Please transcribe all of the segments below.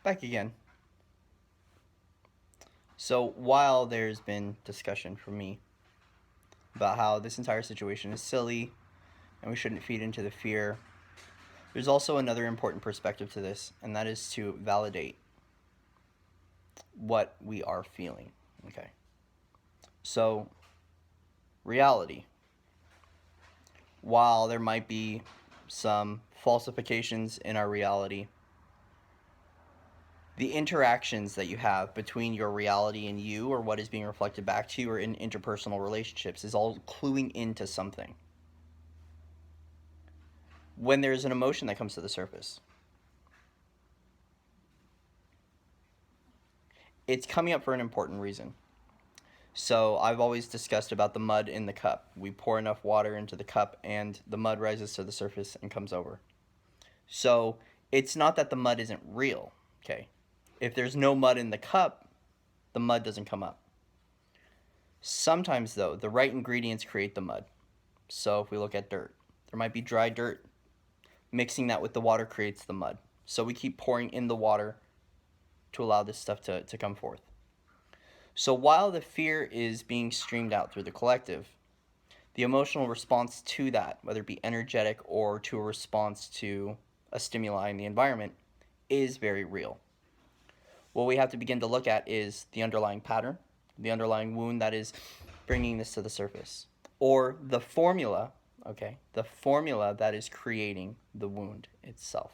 Back again. So while there's been discussion from me about how this entire situation is silly and we shouldn't feed into the fear, there's also another important perspective to this, and that is to validate what we are feeling. Okay. So, reality. While there might be some falsifications in our reality, the interactions that you have between your reality and you, or what is being reflected back to you, or in interpersonal relationships, is all cluing into something. When there's an emotion that comes to the surface, it's coming up for an important reason. So I've always discussed about the mud in the cup. We pour enough water into the cup and the mud rises to the surface and comes over. So it's not that the mud isn't real, okay? If there's no mud in the cup, the mud doesn't come up. Sometimes, though, the right ingredients create the mud. So if we look at dirt, there might be dry dirt. Mixing that with the water creates the mud. So we keep pouring in the water to allow this stuff to come forth. So while the fear is being streamed out through the collective, the emotional response to that, whether it be energetic or to a response to a stimuli in the environment, is very real. What we have to begin to look at is the underlying pattern, the underlying wound that is bringing this to the surface, or the formula, okay, the formula that is creating the wound itself.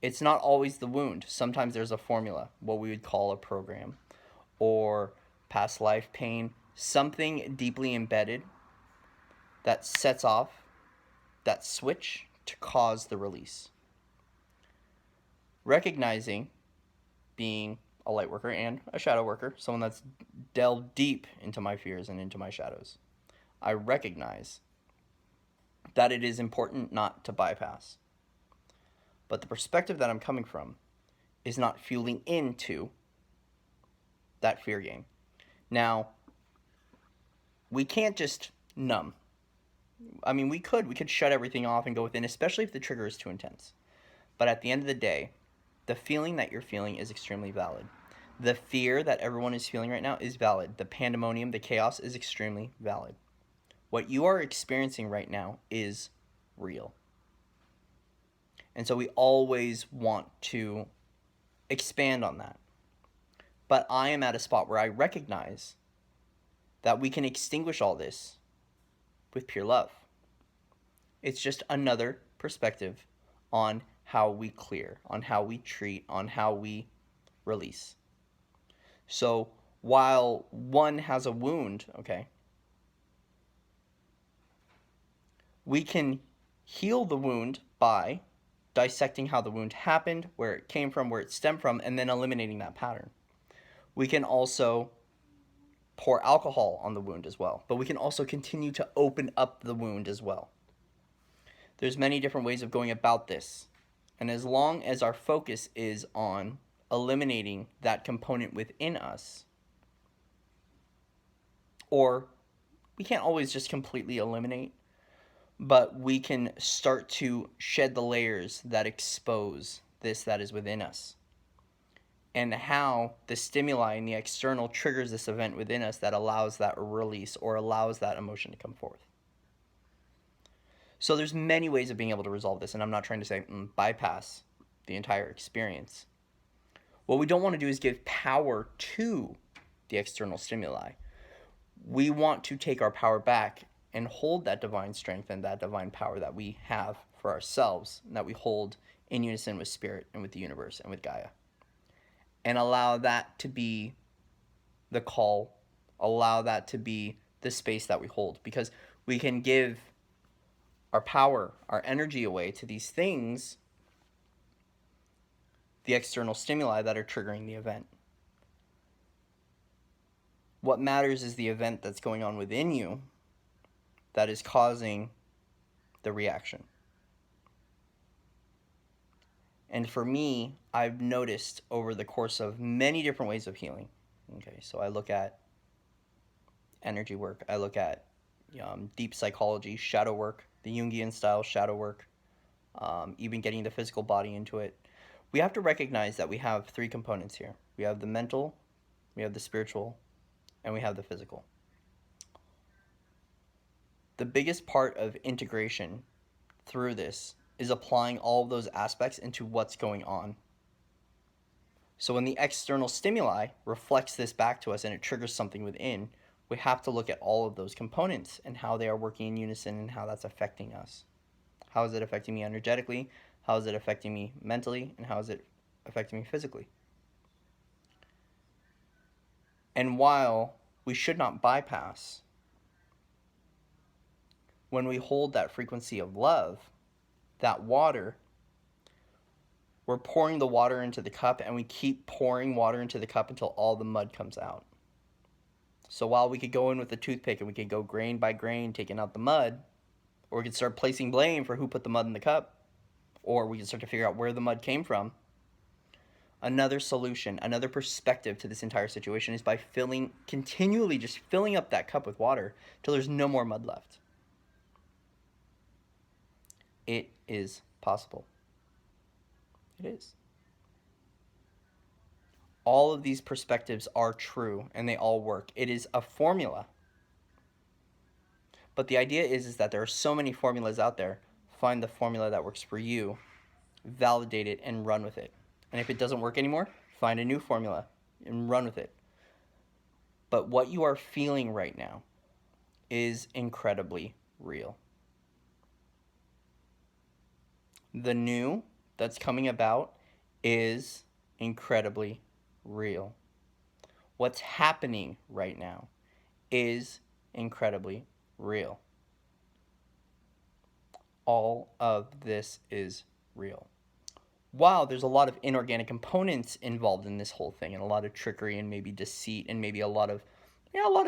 It's not always the wound. Sometimes there's a formula, what we would call a program, or past life pain, something deeply embedded that sets off that switch to cause the release. Recognizing, being a light worker and a shadow worker, someone that's delved deep into my fears and into my shadows, I recognize that it is important not to bypass. But the perspective that I'm coming from is not fueling into that fear game. Now, we can't just numb. I mean, we could shut everything off and go within, especially if the trigger is too intense. But at the end of the day, the feeling that you're feeling is extremely valid. The fear that everyone is feeling right now is valid. The pandemonium, the chaos is extremely valid. What you are experiencing right now is real. And so we always want to expand on that. But I am at a spot where I recognize that we can extinguish all this with pure love. It's just another perspective on how we clear, on how we treat, on how we release. So while one has a wound, okay, we can heal the wound by dissecting how the wound happened, where it came from, where it stemmed from, and then eliminating that pattern. We can also pour alcohol on the wound as well, but we can also continue to open up the wound as well. There's many different ways of going about this, and as long as our focus is on eliminating that component within us, or we can't always just completely eliminate, but we can start to shed the layers that expose this that is within us, and how the stimuli and the external triggers this event within us that allows that release or allows that emotion to come forth. So there's many ways of being able to resolve this, and I'm not trying to say bypass the entire experience. What we don't want to do is give power to the external stimuli. We want to take our power back and hold that divine strength and that divine power that we have for ourselves, and that we hold in unison with spirit and with the universe and with Gaia. And allow that to be the call, allow that to be the space that we hold, because we can give our power, our energy away to these things, the external stimuli that are triggering the event. What matters is the event that's going on within you that is causing the reaction. And for me, I've noticed over the course of many different ways of healing. Okay, so I look at energy work, I look at deep psychology, shadow work, the Jungian style shadow work, even getting the physical body into it. We have to recognize that we have three components here. We have the mental, we have the spiritual, and we have the physical. The biggest part of integration through this is applying all of those aspects into what's going on. So when the external stimuli reflects this back to us and it triggers something within, we have to look at all of those components and how they are working in unison and how that's affecting us. How is it affecting me energetically? How is it affecting me mentally? And how is it affecting me physically? And while we should not bypass, when we hold that frequency of love, that water, we're pouring the water into the cup and we keep pouring water into the cup until all the mud comes out. So while we could go in with the toothpick and we could go grain by grain taking out the mud, or we could start placing blame for who put the mud in the cup, or we could start to figure out where the mud came from, another solution, another perspective to this entire situation is by continually just filling up that cup with water till there's no more mud left. It is possible. It is. All of these perspectives are true and they all work. It is a formula. But the idea is that there are so many formulas out there. Find the formula that works for you, validate it, and run with it. And if it doesn't work anymore, find a new formula and run with it. But what you are feeling right now is incredibly real. The new that's coming about is incredibly real. What's happening right now is incredibly real. All of this is real. While there's a lot of inorganic components involved in this whole thing, and a lot of trickery and maybe deceit and maybe a lot of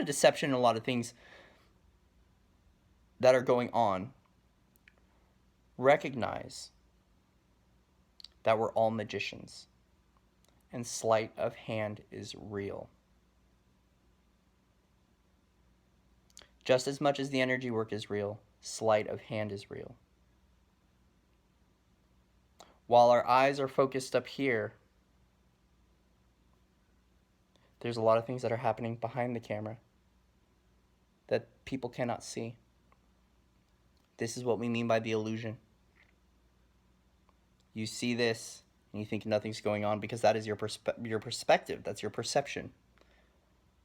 deception and a lot of things that are going on, recognize that we're all magicians and sleight of hand is real. Just as much as the energy work is real, sleight of hand is real. While our eyes are focused up here, there's a lot of things that are happening behind the camera that people cannot see. This is what we mean by the illusion. You see this and you think nothing's going on because that is your perspective, that's your perception.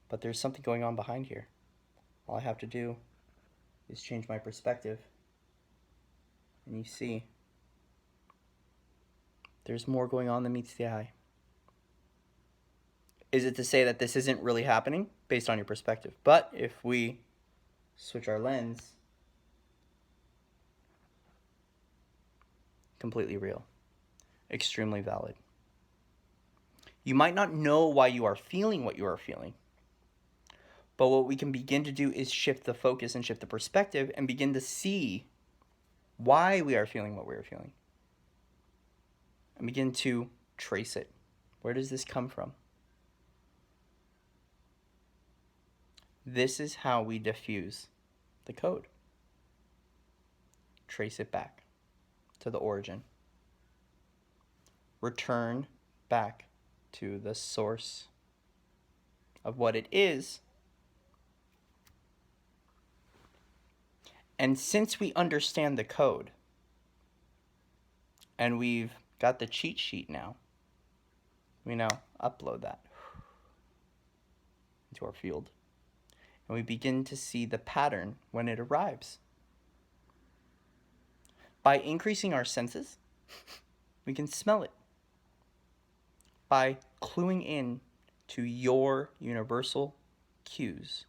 But there's something going on behind here. All I have to do is change my perspective. And you see, there's more going on than meets the eye. Is it to say that this isn't really happening based on your perspective? But if we switch our lens, completely real, extremely valid. You might not know why you are feeling what you are feeling, but what we can begin to do is shift the focus and shift the perspective and begin to see why we are feeling what we are feeling. And begin to trace it. Where does this come from? This is how we diffuse the code. Trace it back to the origin. Return back to the source of what it is. And since we understand the code, and we've got the cheat sheet now, we now upload that into our field. And we begin to see the pattern when it arrives. By increasing our senses, we can smell it. By cluing in to your universal cues,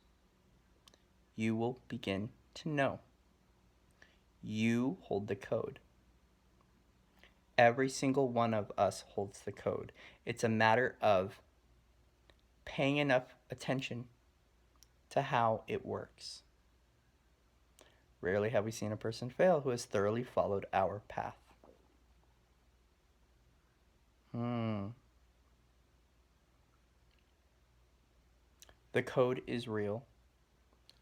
you will begin to know. You hold the code. Every single one of us holds the code. It's a matter of paying enough attention to how it works. Rarely have we seen a person fail who has thoroughly followed our path. The code is real,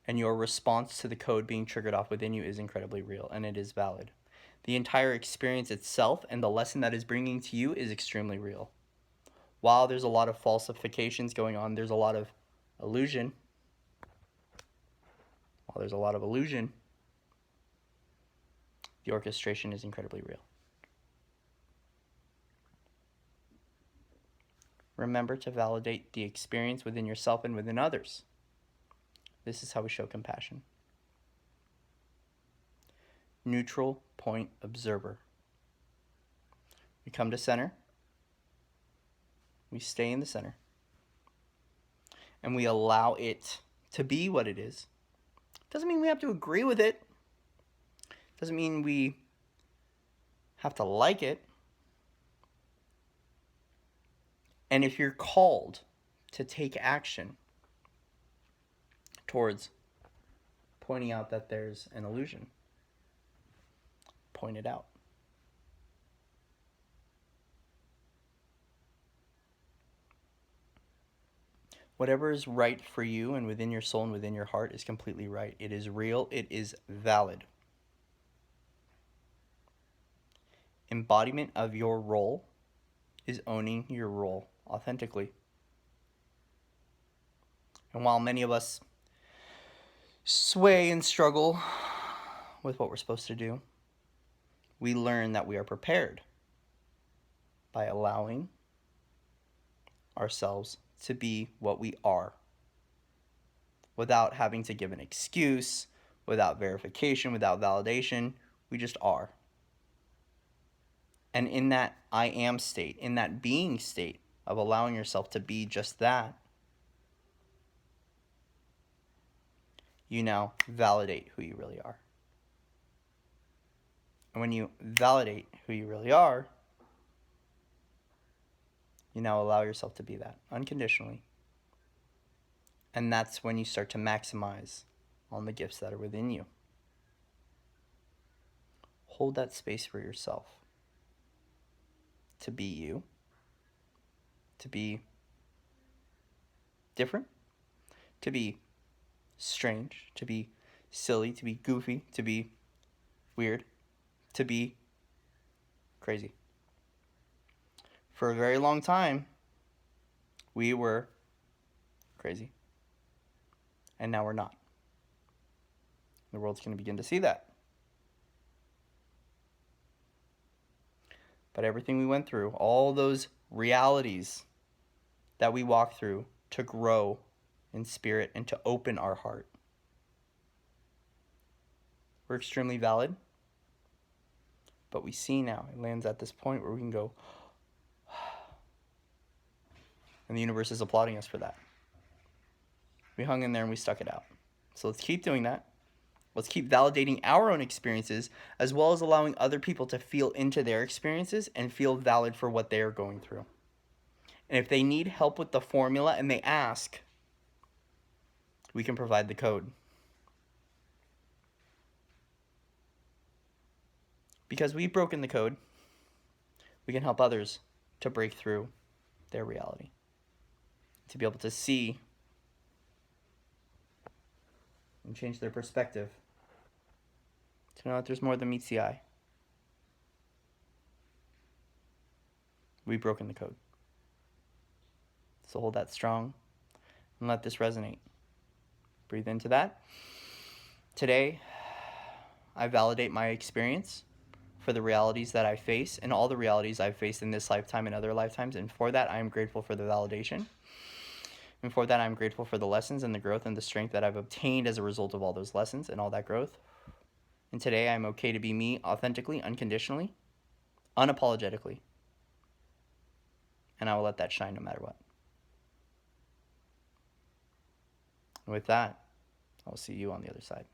and your response to the code being triggered off within you is incredibly real, and it is valid. The entire experience itself and the lesson that is bringing to you is extremely real. While there's a lot of falsifications going on, there's a lot of illusion. While there's a lot of illusion, the orchestration is incredibly real. Remember to validate the experience within yourself and within others. This is how we show compassion. Neutral point observer. We come to center. We stay in the center. And we allow it to be what it is. Doesn't mean we have to agree with it. Doesn't mean we have to like it. And if you're called to take action towards pointing out that there's an illusion, point it out. Whatever is right for you and within your soul and within your heart is completely right. It is real. It is valid. Embodiment of your role is owning your role authentically. And while many of us sway and struggle with what we're supposed to do, we learn that we are prepared by allowing ourselves to be what we are without having to give an excuse, without verification, without validation. We just are. And in that I am state, in that being state of allowing yourself to be just that, you now validate who you really are. And when you validate who you really are, you now allow yourself to be that unconditionally. And that's when you start to maximize on the gifts that are within you. Hold that space for yourself to be you, to be different, to be strange, to be silly, to be goofy, to be weird, to be crazy. For a very long time, we were crazy. And now we're not. The world's going to begin to see that. But everything we went through, all those realities that we walked through to grow in spirit and to open our heart, were extremely valid. But we see now, it lands at this point where we can go, and the universe is applauding us for that. We hung in there and we stuck it out. So let's keep doing that. Let's keep validating our own experiences as well as allowing other people to feel into their experiences and feel valid for what they are going through. And if they need help with the formula and they ask, we can provide the code. Because we've broken the code, we can help others to break through their reality. To be able to see and change their perspective. To know that there's more than meets the eye. We've broken the code. So hold that strong and let this resonate. Breathe into that. Today, I validate my experience for the realities that I face and all the realities I've faced in this lifetime and other lifetimes. And for that, I am grateful for the validation. And for that, I'm grateful for the lessons and the growth and the strength that I've obtained as a result of all those lessons and all that growth. And today, I'm okay to be me authentically, unconditionally, unapologetically. And I will let that shine no matter what. And with that, I will see you on the other side.